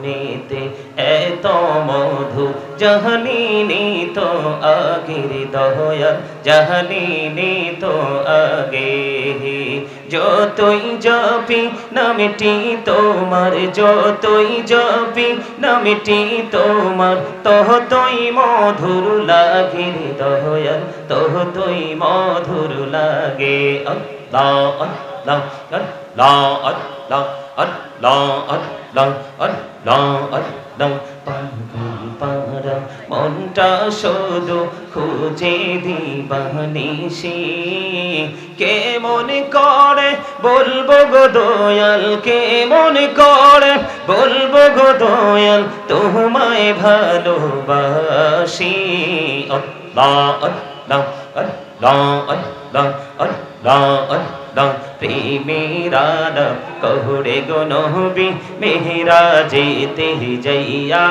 নামেতে এত মধু জাহানিনি তো আগের দয়াল জাহানিনি তো আগে যতই জপি নামটি তোমার যতই জপি নামটি তোমার ততই মধুর লাগে দয়াল ততই মধুর লাগে আল্লাহ আল্লাহ আল্লাহ আল্লাহ আল্লাহ আল্লাহ আল্লাহ আল্লাহ পাগল পারা মনটা শুধু খুঁজে দিবানিশি কে মনে করে বলবো গো দয়াল কে মনে করে বলবো গো দয়াল তোমায় ভালোবাসি আল্লাহ আল্লাহ আল্লাহ আল্লাহ আল্লাহ আল্লাহ প্রেমেরা কহুরে গো নবী মেহরাজেতে যাইয়া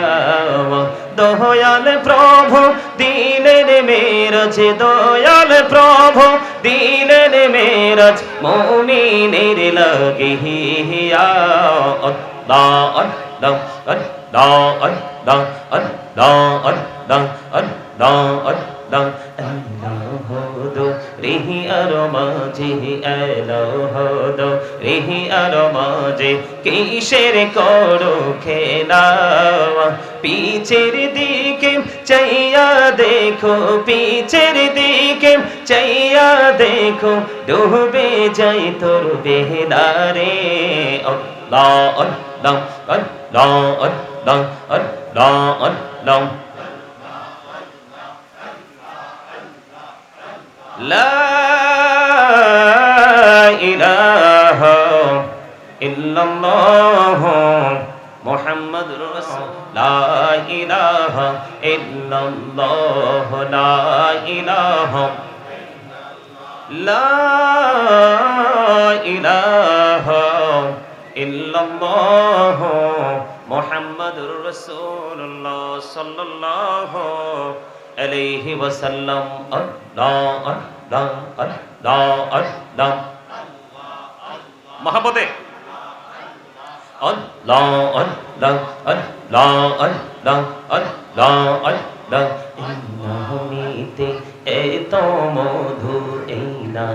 দয়াল প্রভু দিলেন মেরাজ দয়াল প্রভু দিলেন মেরাজ মুমিনের লাগিয়া আল্লাহ আল্লাহ আল্লাহ আল্লাহ আল্লাহ আল্লাহ আল্লাহ আল্লাহ এলাহদো রিহি আর মাঝে এলাহদো রিহি আর মাঝে কিসের করো খেলা পিছের দিকে চাইয়া দেখো পিছের দিকে চাইয়া দেখো ডুবে যাই তোর বেহদারে আল্লাহ আল্লাহ আল্লাহ আল্লাহ আল্লাহ আল্লাহ لا إله إلا الله محمد رسول لا إله إلا الله لا إله لا إله إلا الله محمد رسول الله صلى الله عليه وسلم الله الله الله الله محبته الله الله الله الله الله الله إنه نيته এত মধু এই না